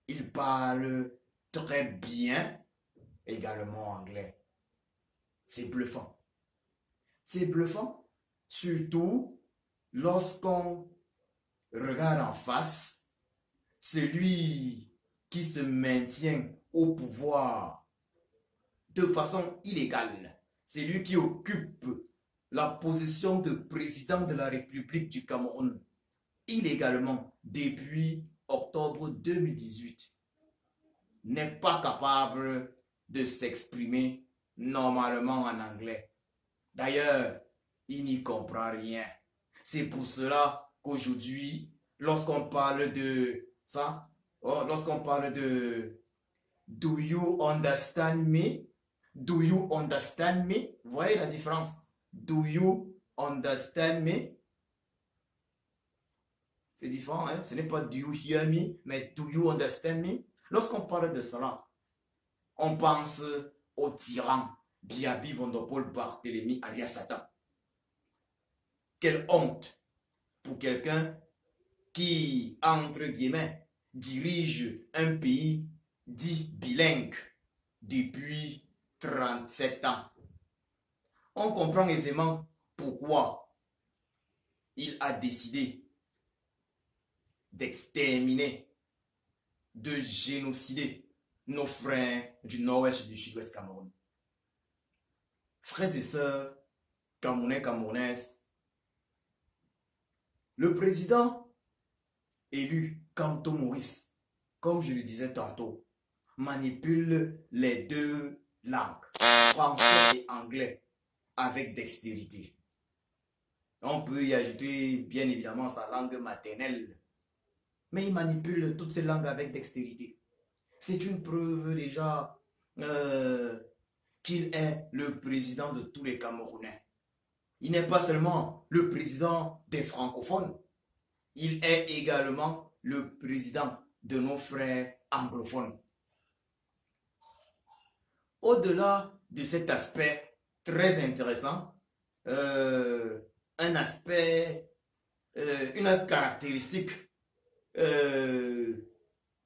Il parle très bien également anglais. C'est bluffant. C'est bluffant, surtout lorsqu'on regarde en face celui qui se maintient au pouvoir de façon illégale. C'est lui qui occupe la position de président de la République du Cameroun illégalement depuis octobre 2018. N'est pas capable de s'exprimer normalement en anglais. D'ailleurs, il n'y comprend rien. C'est pour cela qu'aujourd'hui, lorsqu'on parle de ça, lorsqu'on parle de Do you understand me? Do you understand me? Vous voyez la différence? Do you understand me? C'est différent, hein? Ce n'est pas do you hear me, mais do you understand me? Lorsqu'on parle de cela, on pense au tyran Biaby Vondopol Barthélemy alias Satan. Quelle honte pour quelqu'un qui, entre guillemets, dirige un pays dit bilingue depuis 37 ans. On comprend aisément pourquoi il a décidé d'exterminer, de génocider nos frères du nord-ouest et du sud-ouest Cameroun. Frères et sœurs, Camerounais, Camerounaises, le président élu Kamto Maurice, comme je le disais tantôt, manipule les deux langues, français et anglais, avec dextérité. On peut y ajouter bien évidemment sa langue maternelle, mais il manipule toutes ces langues avec dextérité. C'est une preuve déjà qu'il est le président de tous les Camerounais. Il n'est pas seulement le président des francophones, il est également le président de nos frères anglophones. Au-delà de cet aspect très intéressant, un aspect, une caractéristique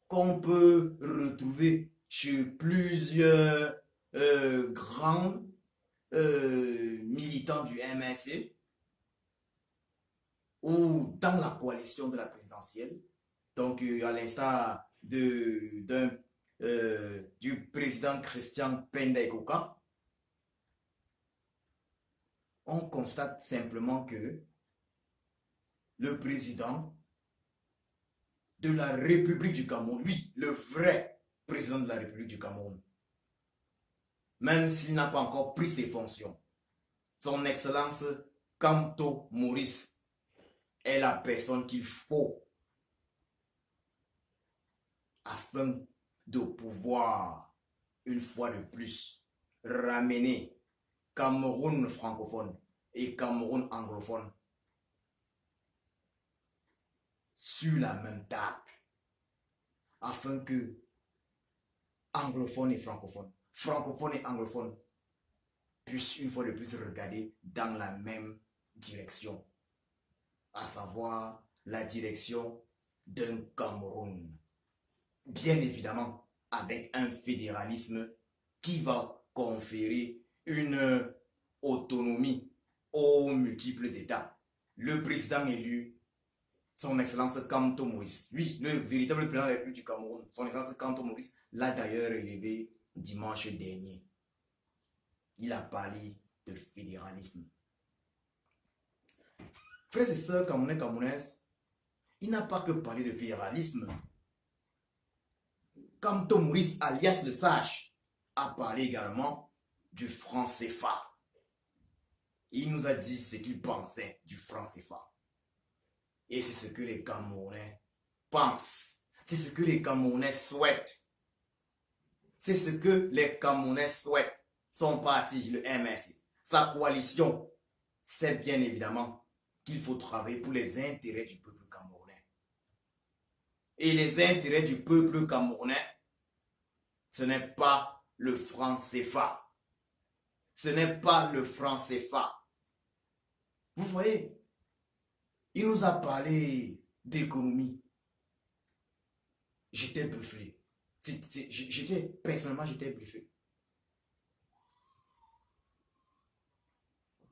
qu'on peut retrouver chez plusieurs grands militants du MSC ou dans la coalition de la présidentielle, donc à l'instar du président Christian Penda Ekoka, on constate simplement que le président de la République du Cameroun, lui, le vrai président de la République du Cameroun, même s'il n'a pas encore pris ses fonctions, son Excellence Kamto Maurice est la personne qu'il faut afin de pouvoir, une fois de plus, ramener Cameroun francophone et Cameroun anglophone sur la même table, afin que anglophones et francophones et anglophones puissent une fois de plus regarder dans la même direction, à savoir la direction d'un Cameroun, bien évidemment avec un fédéralisme qui va conférer une autonomie aux multiples États. Le président élu, son Excellence Kamto Maurice, lui, le véritable président de la République du Cameroun, son Excellence Kamto Maurice, l'a d'ailleurs élevé dimanche dernier. Il a parlé de fédéralisme. Frères et sœurs camerounais, camerounaises, il n'a pas que parlé de fédéralisme. Kamto Maurice, alias le sage, a parlé également du franc CFA. Il nous a dit ce qu'il pensait du franc CFA. Et c'est ce que les Camerounais pensent. C'est ce que les Camerounais souhaitent. C'est ce que les Camerounais souhaitent. Son parti, le MSC, sa coalition, c'est bien évidemment qu'il faut travailler pour les intérêts du peuple camerounais. Et les intérêts du peuple camerounais, ce n'est pas le franc CFA. Ce n'est pas le franc CFA. Vous voyez, il nous a parlé d'économie. J'étais bufflé. Personnellement, j'étais bufflé.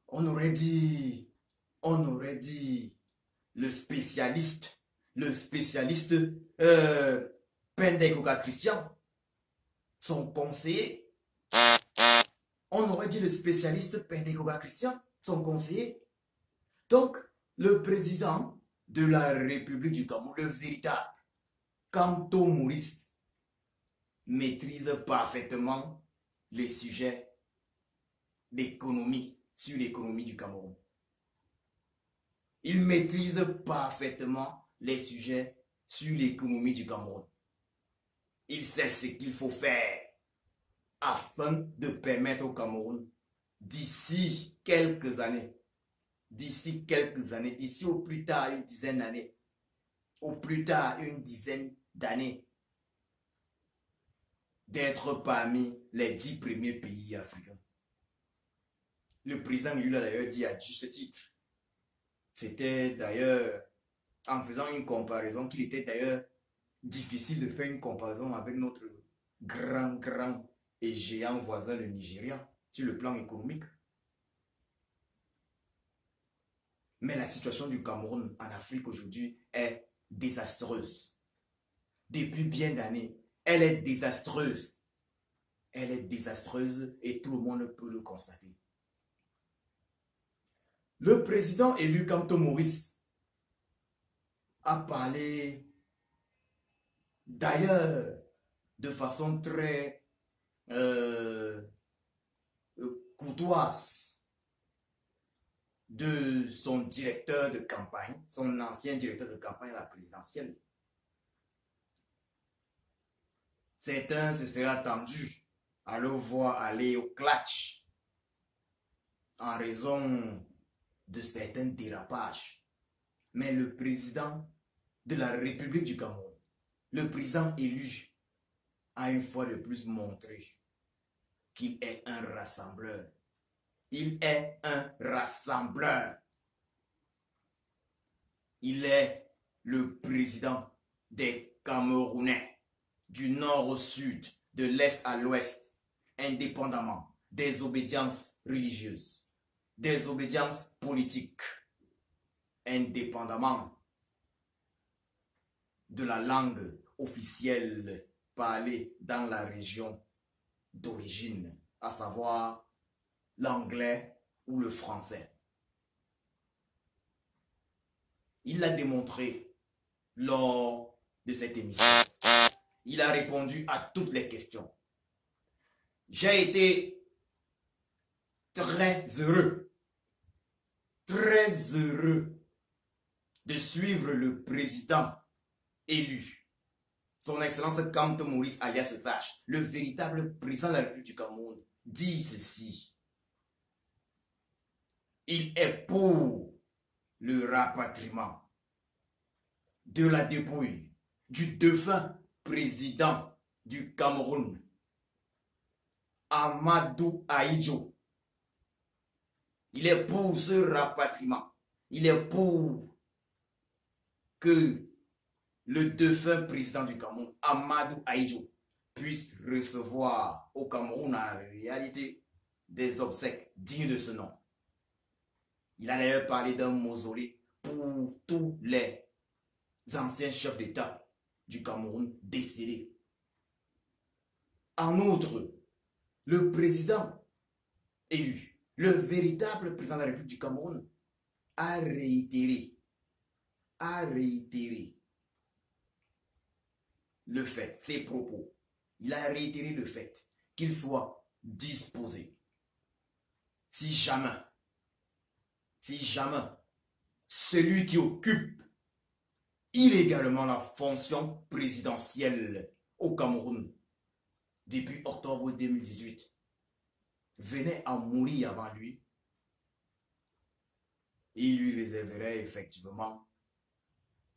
On aurait dit, on aurait dit, le spécialiste Pendekoga Christian, son conseiller. On aurait dit le spécialiste Pendekoga Christian, son conseiller. Donc, le président de la République du Cameroun, le véritable Kamto Maurice, maîtrise parfaitement les sujets d'économie, sur l'économie du Cameroun. Il maîtrise parfaitement les sujets sur l'économie du Cameroun. Il sait ce qu'il faut faire afin de permettre au Cameroun, d'ici quelques années, d'ici au plus tard une dizaine d'années, d'être parmi les 10 premiers pays africains. Le président lui l'a d'ailleurs dit à juste titre. C'était d'ailleurs en faisant une comparaison qu'il était d'ailleurs difficile de faire une comparaison avec notre grand et géant voisin, le Nigeria, sur le plan économique. Mais la situation du Cameroun en Afrique aujourd'hui est désastreuse. Depuis bien d'années, elle est désastreuse. Elle est désastreuse et tout le monde peut le constater. Le président élu Kamto Maurice a parlé d'ailleurs de façon très courtoise de son directeur de campagne, son ancien directeur de campagne à la présidentielle. Certains se seraient attendus à le voir aller au clutch en raison de certains dérapages. Mais le président de la République du Cameroun, le président élu, a une fois de plus montré qu'il est un rassembleur. Il est un rassembleur. Il est le président des Camerounais, du nord au sud, de l'est à l'ouest, indépendamment des obédiences religieuses, des obédiences politiques, indépendamment de la langue officielle parlée dans la région d'origine, à savoir l'anglais ou le français. Il l'a démontré lors de cette émission. Il a répondu à toutes les questions. J'ai été très heureux de suivre le président élu, son Excellence Kamto Maurice alias Sage, le véritable président de la République du Cameroun, dit ceci. Il est pour le rapatriement de la dépouille du défunt président du Cameroun, Amadou Ahidjo. Il est pour ce rapatriement. Il est pour que le défunt président du Cameroun, Amadou Ahidjo, puisse recevoir au Cameroun en réalité des obsèques dignes de ce nom. Il a d'ailleurs parlé d'un mausolée pour tous les anciens chefs d'État du Cameroun décédés. En outre, le président élu, le véritable président de la République du Cameroun, a réitéré le fait, ses propos. Il a réitéré le fait qu'il soit disposé, si jamais celui qui occupe illégalement la fonction présidentielle au Cameroun depuis octobre 2018 venait à mourir avant lui, il lui réserverait effectivement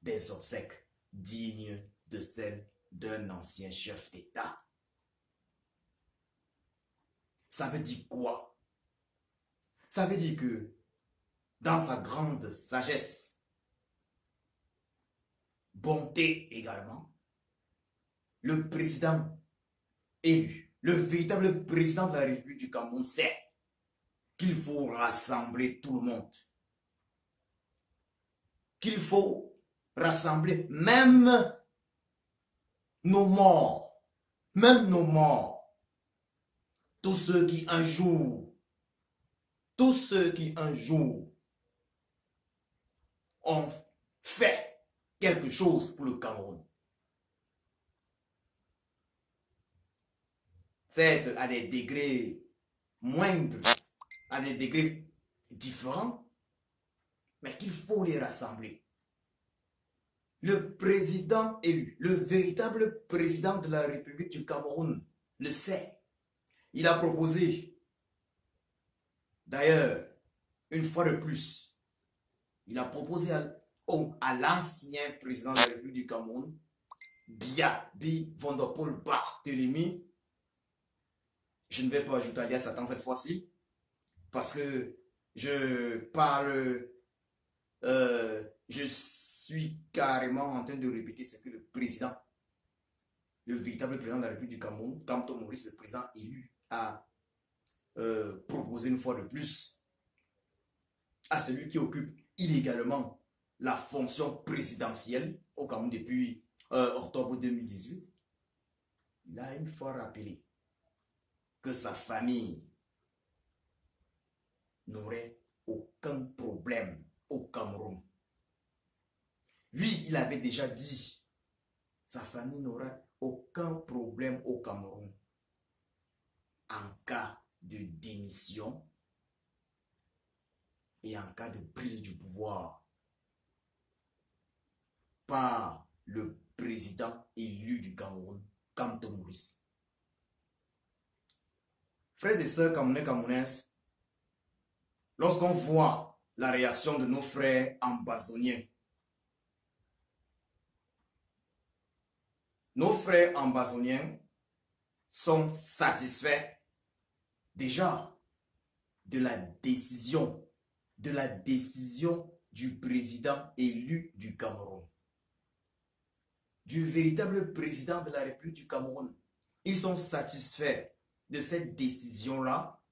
des obsèques dignes de celles d'un ancien chef d'État. Ça veut dire quoi? Ça veut dire que dans sa grande sagesse, bonté également, le président élu, le véritable président de la République du Cameroun sait qu'il faut rassembler tout le monde. Qu'il faut rassembler même nos morts. Même nos morts. Tous ceux qui un jour ont fait quelque chose pour le Cameroun. C'est à des degrés moindres, à des degrés différents, mais qu'il faut les rassembler. Le président élu, le véritable président de la République du Cameroun, le sait. Il a proposé, d'ailleurs, une fois de plus, il a proposé à l'ancien président de la République du Cameroun, Biabi Vondopol Barthélemy, je ne vais pas ajouter alias Satan cette fois-ci, parce que je suis carrément en train de répéter ce que le président, le véritable président de la République du Cameroun, Kamto Maurice, le président élu, a proposé une fois de plus à celui qui occupe illégalement la fonction présidentielle au Cameroun depuis octobre 2018. Il a une fois rappelé que sa famille n'aurait aucun problème au Cameroun. Lui, il avait déjà dit, sa famille n'aura aucun problème au Cameroun en cas de démission et en cas de prise du pouvoir par le président élu du Cameroun, Kamto Maurice. Frères et sœurs camerounais, camerounaises, lorsqu'on voit la réaction de nos frères ambazoniens, nos frères ambazoniens sont satisfaits déjà de la décision du président élu du Cameroun, du véritable président de la République du Cameroun. Ils sont satisfaits de cette décision-là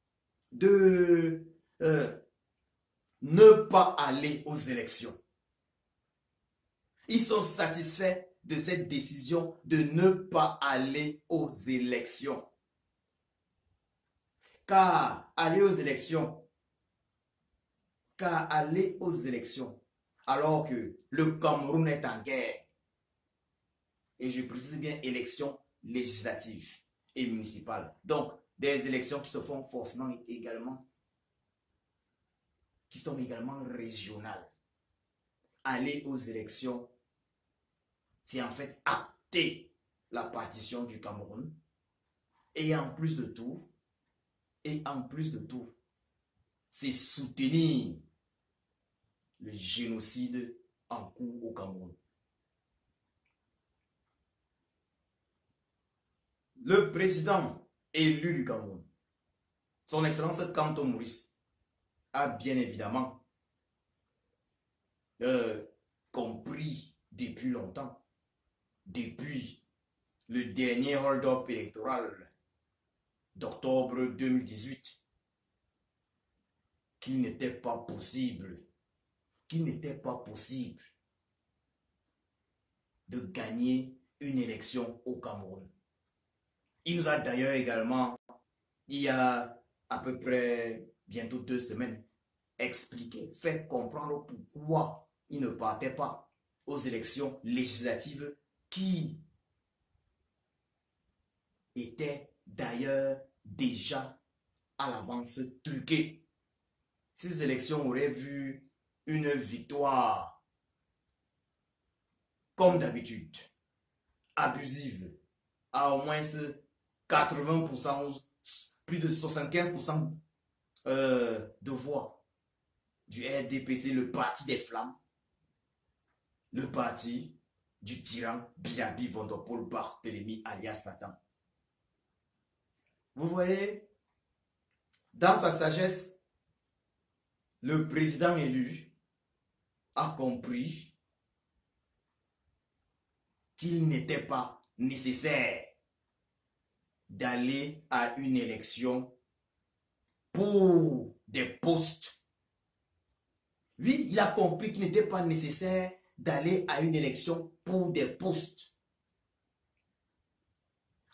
de ne pas aller aux élections. Ils sont satisfaits de cette décision de ne pas aller aux élections. Car aller aux élections, alors que le Cameroun est en guerre, et je précise bien élections législatives et municipales, donc des élections qui se font forcément également, qui sont également régionales. Aller aux élections, c'est en fait acter la partition du Cameroun, et en plus de tout, c'est soutenir le génocide en cours au Cameroun. Le président élu du Cameroun, son Excellence Kamto Maurice, a bien évidemment compris depuis longtemps, depuis le dernier hold-up électoral d'octobre 2018, qu'il n'était pas possible de gagner une élection au Cameroun. Il nous a d'ailleurs également, il y a à peu près bientôt 2 semaines, expliqué, fait comprendre pourquoi il ne partait pas aux élections législatives qui étaient d'ailleurs déjà à l'avance truquées. Ces élections auraient vu une victoire, comme d'habitude, abusive, à au moins 80%, plus de 75% de voix du RDPC, le parti des flammes, le parti du tyran Biabi Vondopol Barthélemy alias Satan. Vous voyez, dans sa sagesse, le président élu a compris qu'il n'était pas nécessaire d'aller à une élection pour des postes. Oui, il a compris qu'il n'était pas nécessaire d'aller à une élection pour des postes.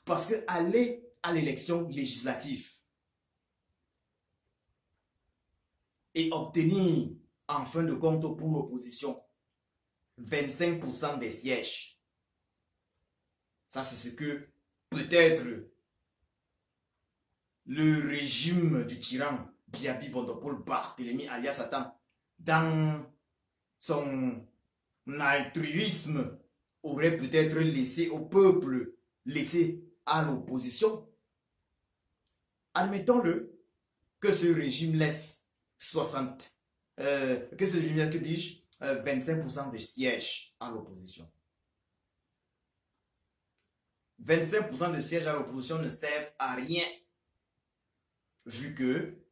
Parce que aller à l'élection législative et obtenir en fin de compte pour l'opposition 25% des sièges, ça c'est ce que peut-être le régime du tyran Biaby Vondopol Barthélemy alias Satan, dans son altruisme, aurait peut-être laissé au peuple, laissé à l'opposition. Admettons-le que ce régime laisse 60, que ce régime, que dis-je, 25% des sièges à l'opposition. 25% de sièges à l'opposition ne servent à rien, vu que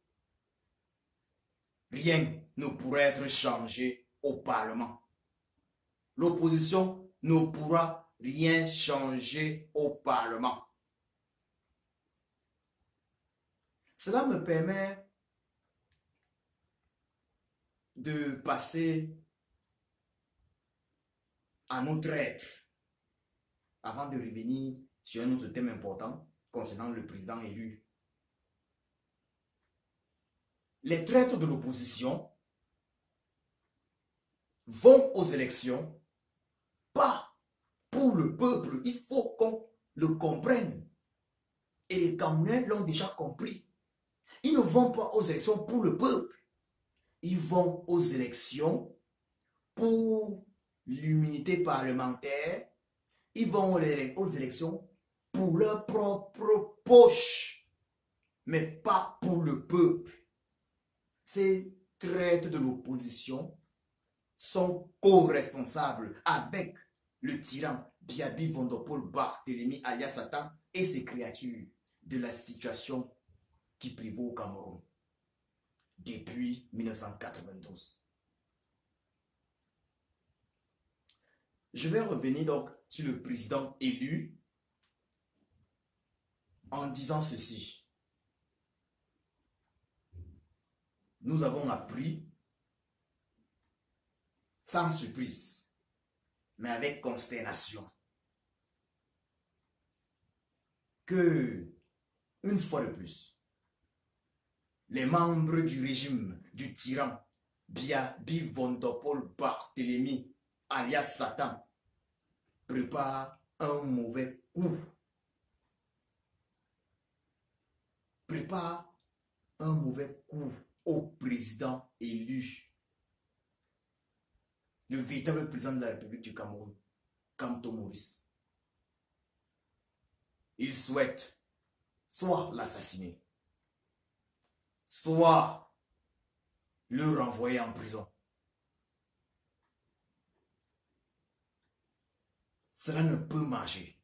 rien ne pourrait être changé au Parlement. L'opposition ne pourra rien changer au Parlement. Cela me permet de passer à notre être avant de revenir sur un autre thème important concernant le président élu. Les traîtres de l'opposition vont aux élections pas pour le peuple. Il faut qu'on le comprenne. Et les Camerounais l'ont déjà compris. Ils ne vont pas aux élections pour le peuple. Ils vont aux élections pour l'immunité parlementaire. Ils vont aux élections pour leur propre poche, mais pas pour le peuple. Ces traîtres de l'opposition sont co-responsables avec le tyran Biaby Vondopol Barthélemy alias Satan et ses créatures de la situation qui prévaut au Cameroun depuis 1992. Je vais revenir donc sur le président élu en disant ceci. Nous avons appris, sans surprise, mais avec consternation, que, une fois de plus, les membres du régime du tyran Biaby Vondopol Barthélemy alias Satan préparent un mauvais coup. Prépare un mauvais coup au président élu, le véritable président de la République du Cameroun, Kamto Maurice. Il souhaite soit l'assassiner, soit le renvoyer en prison. Cela ne peut marcher.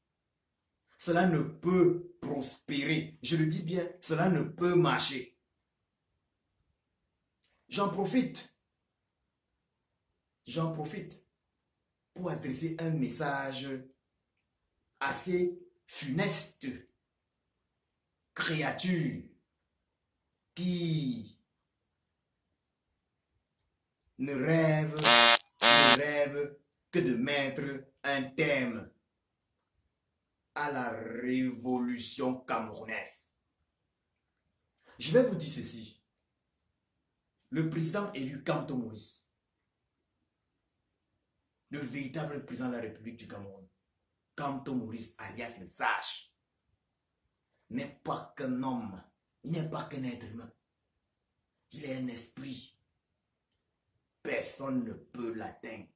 Cela ne peut prospérer. Je le dis bien, cela ne peut marcher. J'en profite pour adresser un message assez funeste. Créature qui ne rêve que de mettre un terme à la révolution camerounaise. Je vais vous dire ceci. Le président élu Kamto Maurice, le véritable président de la République du Cameroun, Kamto Maurice alias le sage, n'est pas qu'un homme, il n'est pas qu'un être humain. Il est un esprit. Personne ne peut l'atteindre.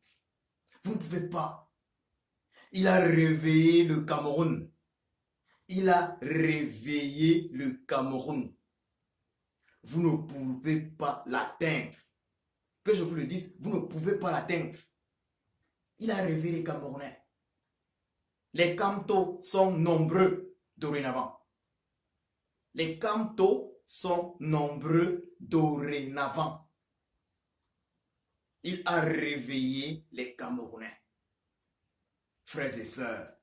Vous ne pouvez pas. Il a réveillé le Cameroun. Il a réveillé le Cameroun. Vous ne pouvez pas l'atteindre. Que je vous le dise, vous ne pouvez pas l'atteindre. Il a réveillé les Camerounais. Les Kamto sont nombreux dorénavant. Les Kamto sont nombreux dorénavant. Il a réveillé les Camerounais. Frères et sœurs,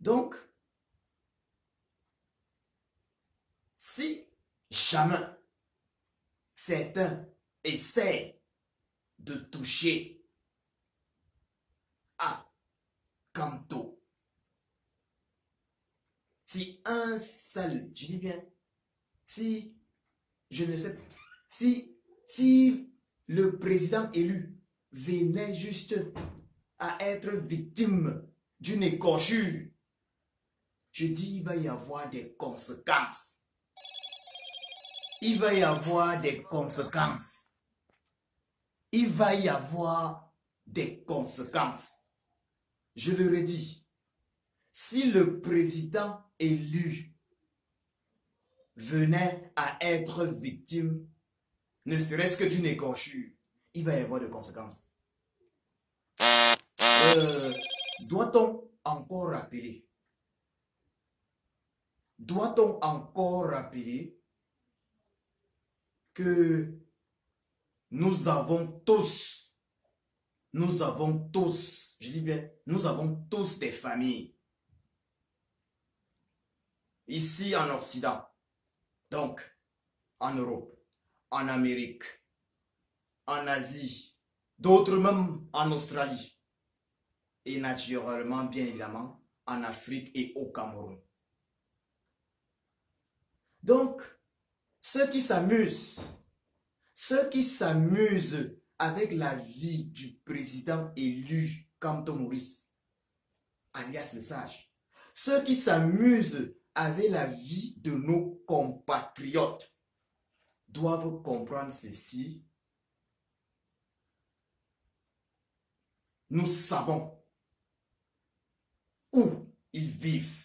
Donc, si jamais certains essaient de toucher à Kamto, si un seul, je dis bien, si, je ne sais pas, si le président élu venait juste à être victime d'une écorchure, je dis, il va y avoir des conséquences. Il va y avoir des conséquences. Il va y avoir des conséquences. Je le redis, si le président élu venait à être victime, ne serait-ce que d'une écorchure, il va y avoir des conséquences. Doit-on encore rappeler que nous avons tous, je dis bien, nous avons tous des familles ici en Occident, donc en Europe, en Amérique, en Asie, d'autres même en Australie et naturellement, bien évidemment, en Afrique et au Cameroun. Donc, ceux qui s'amusent avec la vie du président élu Kamto Maurice, alias le sage, ceux qui s'amusent avec la vie de nos compatriotes doivent comprendre ceci. Nous savons où ils vivent.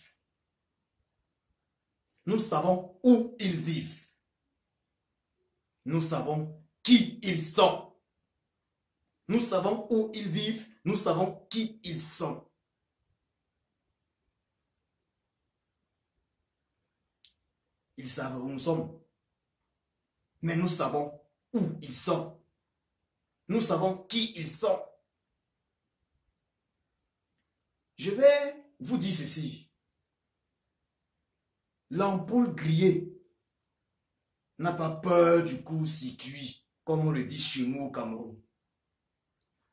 Nous savons où ils vivent. Nous savons qui ils sont. Nous savons où ils vivent. Nous savons qui ils sont. Ils savent où nous sommes. Mais nous savons où ils sont. Nous savons qui ils sont. Je vais vous dire ceci. L'ampoule grillée n'a pas peur du court-circuit, comme on le dit chez nous au Cameroun.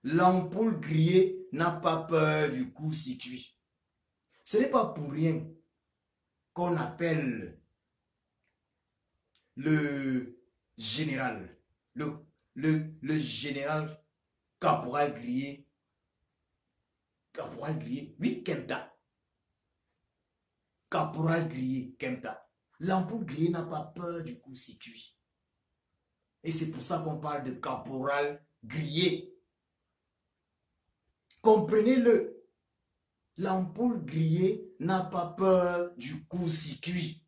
L'ampoule grillée n'a pas peur du court-circuit. Ce n'est pas pour rien qu'on appelle le général, le général caporal grillé, oui, Kempta. Caporal grillé, Kempta. L'ampoule grillée n'a pas peur du court-circuit. Et c'est pour ça qu'on parle de caporal grillé. Comprenez-le. L'ampoule grillée n'a pas peur du court-circuit.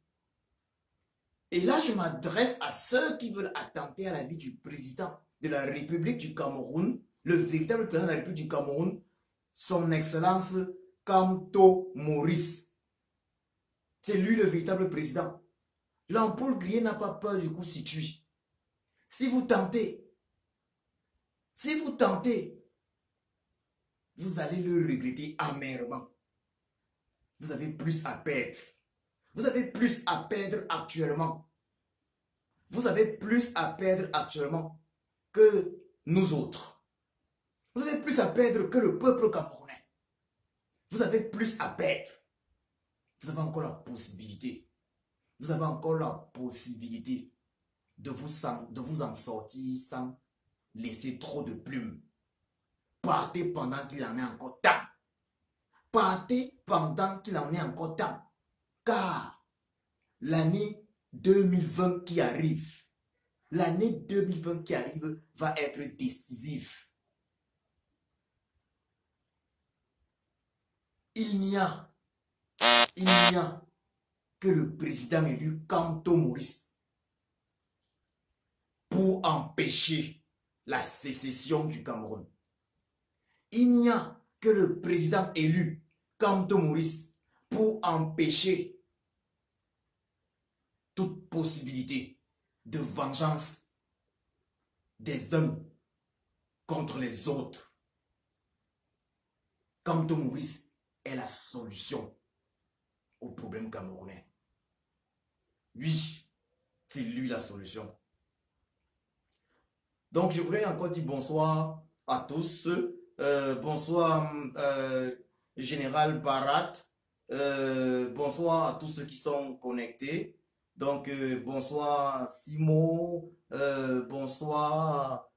Et là, je m'adresse à ceux qui veulent attenter à la vie du président de la République du Cameroun, le véritable président de la République du Cameroun, son Excellence Kamto Maurice. C'est lui le véritable président. L'ampoule grillée n'a pas peur du court-circuit. Si vous tentez, vous allez le regretter amèrement. Vous avez plus à perdre. Vous avez plus à perdre actuellement. Vous avez plus à perdre actuellement que nous autres. Vous avez plus à perdre que le peuple camerounais. Vous avez plus à perdre. Vous avez encore la possibilité. Vous avez encore la possibilité de vous en sortir sans laisser trop de plumes. Partez pendant qu'il en est encore temps. Partez pendant qu'il en est encore temps. Car l'année 2020 qui arrive, va être décisive. Il n'y a que le président élu Kamto Maurice pour empêcher la sécession du Cameroun. Il n'y a que le président élu Kamto Maurice pour empêcher toute possibilité de vengeance des uns contre les autres. Kamto Maurice est la solution au problème camerounais. Oui, c'est lui la solution. Donc, je voudrais encore dire bonsoir à tous. Bonsoir, Général Barat. Bonsoir à tous ceux qui sont connectés. Donc, bonsoir Simo. Euh, bonsoir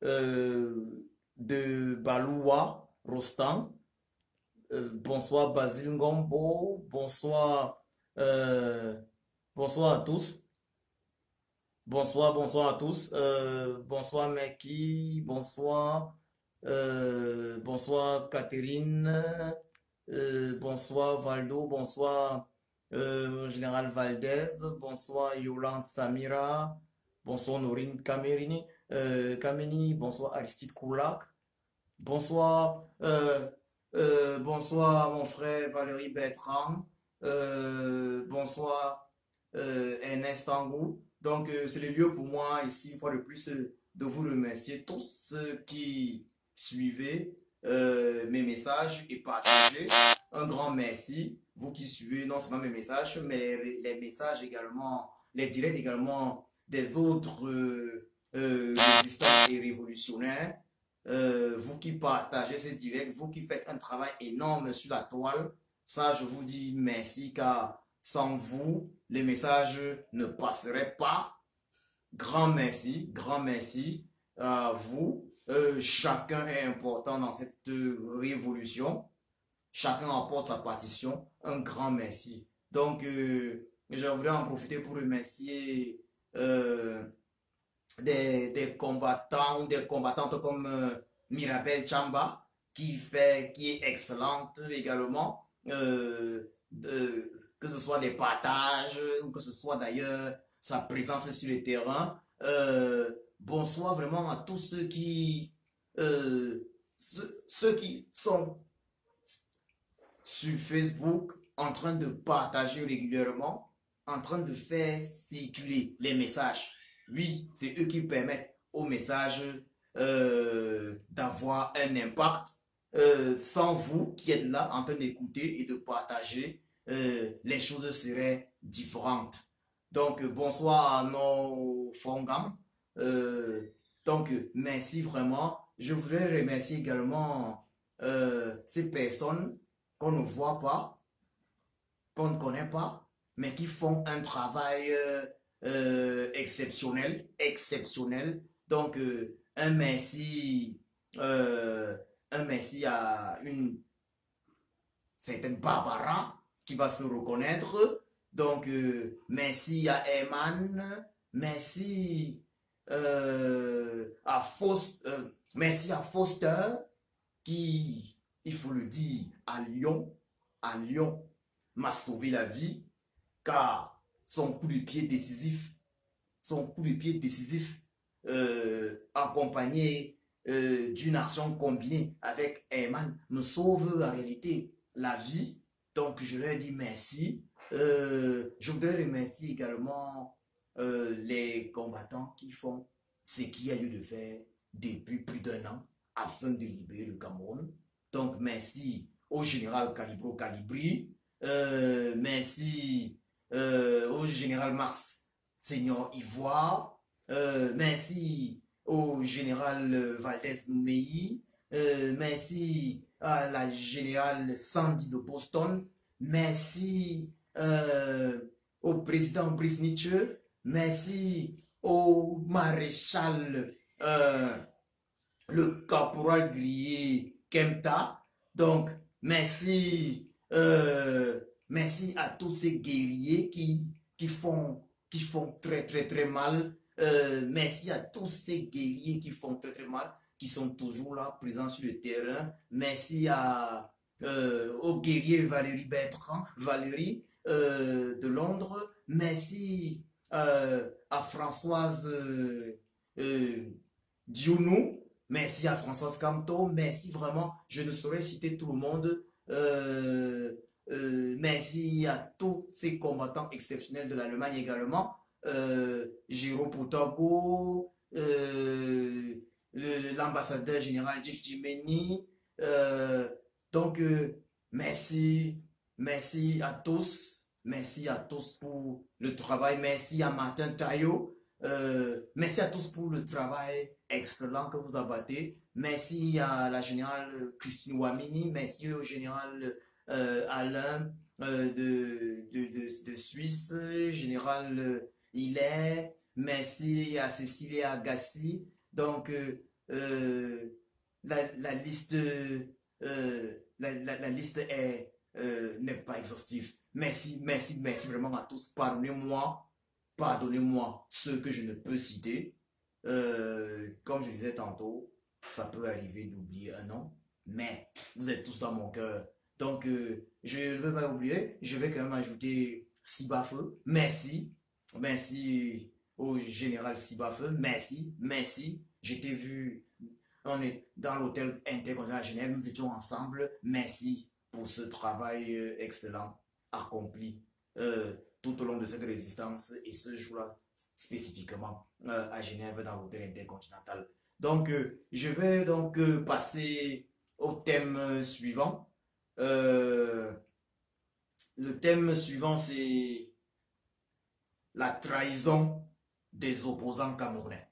de Baloua, Rostan. Bonsoir Basile Ngombo. Bonsoir à tous. Bonsoir à tous. Bonsoir Meki, bonsoir Catherine, bonsoir Valdo, bonsoir Général Valdez, bonsoir Yolande Samira, bonsoir Norine Kameni, bonsoir Aristide Koulak, bonsoir, bonsoir mon frère Valérie Bertrand, bonsoir Ernest Angou. Donc, c'est le lieu pour moi ici, une fois de plus, de vous remercier tous ceux qui suivez mes messages et partagez. Un grand merci. Vous qui suivez non seulement mes messages, mais les messages également, les directs également des autres résistants et révolutionnaires. Vous qui partagez ces directs, vous qui faites un travail énorme sur la toile, ça je vous dis merci car sans vous, les messages ne passeraient pas. Grand merci à vous. Chacun est important dans cette révolution. Chacun apporte sa partition. Un grand merci. Donc, je voudrais en profiter pour remercier des combattants ou des combattantes comme Mirabel Chamba, qui est excellente également. Que ce soit des partages ou que ce soit d'ailleurs sa présence sur le terrain. Bonsoir vraiment à tous ceux qui sont sur Facebook en train de partager régulièrement, en train de faire circuler les messages. Oui, c'est eux qui permettent aux messages d'avoir un impact. Sans vous qui êtes là en train d'écouter et de partager, les choses seraient différentes. Donc, bonsoir à nos Fongam. Donc, merci vraiment. Je voudrais remercier également ces personnes qu'on ne voit pas, qu'on ne connaît pas, mais qui font un travail exceptionnel. Donc, un merci à une certaine Barbara qui va se reconnaître. Donc, merci à Eman, merci merci à Foster qui, il faut le dire, à Lyon, m'a sauvé la vie car son coup de pied décisif, accompagné d'une action combinée avec Eman, nous sauve en réalité la vie. Donc, je leur dis merci. Je voudrais remercier également les combattants qui font ce qu'il y a lieu de faire depuis plus d'1 an afin de libérer le Cameroun. Donc, merci au général Calibro Calibri. Merci au général Mars Seigneur Ivoire. Merci au général Valdez Noumei. Merci à la générale Sandy de Boston. Merci au président Brice Nietzsche. Merci au maréchal le caporal grillé Kemta. Donc, merci à tous ces guerriers qui font très mal. Merci à tous ces guerriers qui font très mal, qui sont toujours là, présents sur le terrain. Merci au guerrier Valérie Bertrand, de Londres. Merci à Françoise Dionou. Merci à Françoise Camto. Merci vraiment. Je ne saurais citer tout le monde. Merci à tous ces combattants exceptionnels de l'Allemagne également. Jérôme Potago, l'ambassadeur général Jeff Jimeni, Donc, merci à tous. Merci à tous pour le travail. Merci à Martin Taillot. Merci à tous pour le travail excellent que vous abattez. Merci à la générale Christine Ouamini. Merci au général Alain de Suisse, général Hilaire. Merci à Cécilie Agassi. Donc, la liste la liste n'est pas exhaustive. Merci vraiment à tous. Pardonnez-moi ceux que je ne peux citer. Comme je disais tantôt, ça peut arriver d'oublier un nom, mais vous êtes tous dans mon cœur. Donc, je ne vais pas oublier, je vais quand même ajouter Sibafeu. Merci au général Sibafeu. Merci. Je t'ai vu, on est dans l'hôtel Intercontinental à Genève, nous étions ensemble. Merci pour ce travail excellent accompli tout au long de cette résistance et ce jour-là spécifiquement à Genève dans l'hôtel Intercontinental. Donc, je vais donc passer au thème suivant. Le thème suivant, c'est la trahison des opposants camerounais.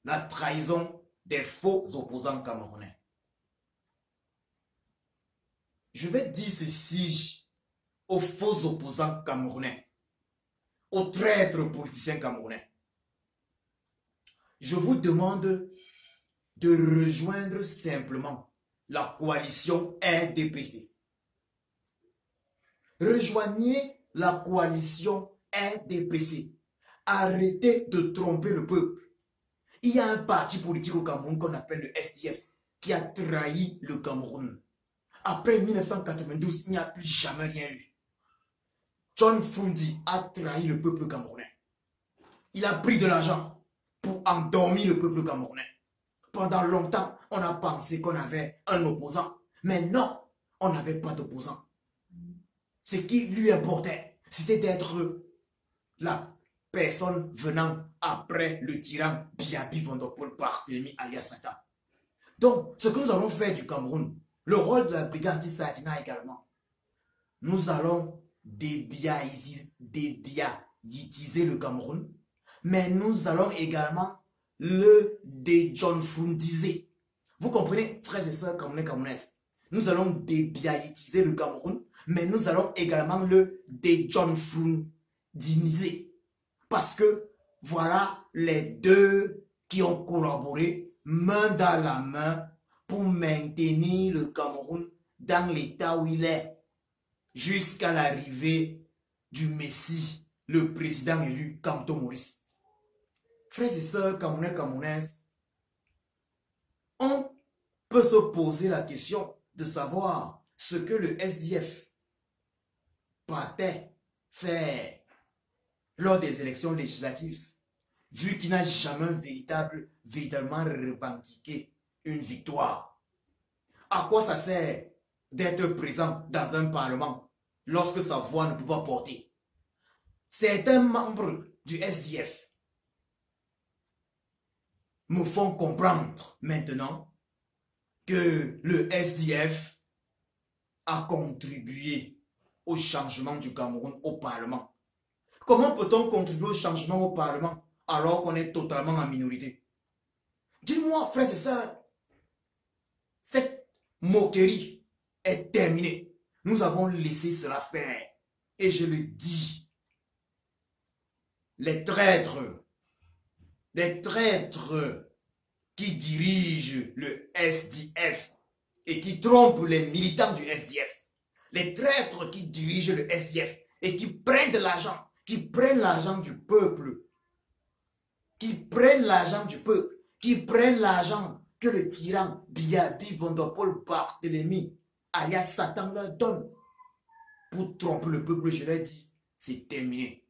La trahison des faux opposants camerounais. Je vais dire ceci aux faux opposants camerounais, aux traîtres politiciens camerounais. Je vous demande de rejoindre simplement la coalition RDPC. Rejoignez la coalition RDPC. Arrêtez de tromper le peuple. Il y a un parti politique au Cameroun qu'on appelle le SDF qui a trahi le Cameroun. Après 1992, il n'y a plus jamais rien eu. John Frundi a trahi le peuple camerounais. Il a pris de l'argent pour endormir le peuple camerounais. Pendant longtemps, on a pensé qu'on avait un opposant. Mais non, on n'avait pas d'opposant. Ce qui lui importait, c'était d'être la personne venant après le tyran Biabi Vondopol Barthélemy alias Satan. Donc, ce que nous allons faire du Cameroun, le rôle de la brigade Sadina également, nous allons débiaïtiser le Cameroun, mais nous allons également le déjohnfundiser. Vous comprenez, frères et sœurs camerounaises? Nous allons débiaïtiser le Cameroun, mais nous allons également le déjohnfundiniser. Parce que voilà les deux qui ont collaboré main dans la main pour maintenir le Cameroun dans l'état où il est jusqu'à l'arrivée du Messie, le président élu Kamto Maurice. Frères et sœurs camerounais, camerounaises, on peut se poser la question de savoir ce que le SDF partait faire lors des élections législatives, vu qu'il n'a jamais véritablement revendiqué une victoire. À quoi ça sert d'être présent dans un parlement lorsque sa voix ne peut pas porter? Certains membres du SDF me font comprendre maintenant que le SDF a contribué au changement du Cameroun au Parlement. Comment peut-on contribuer au changement au Parlement alors qu'on est totalement en minorité? Dis-moi, frères et sœurs, cette moquerie est terminée. Nous avons laissé cela faire. Et je le dis, les traîtres qui dirigent le SDF et qui trompent les militants du SDF, les traîtres qui dirigent le SDF et qui prennent de l'argent, qui prennent l'argent du peuple, qui prennent l'argent que le tyran Biabi Vondopol Barthélemy alias Satan leur donne pour tromper le peuple. Je l'ai dit, c'est terminé.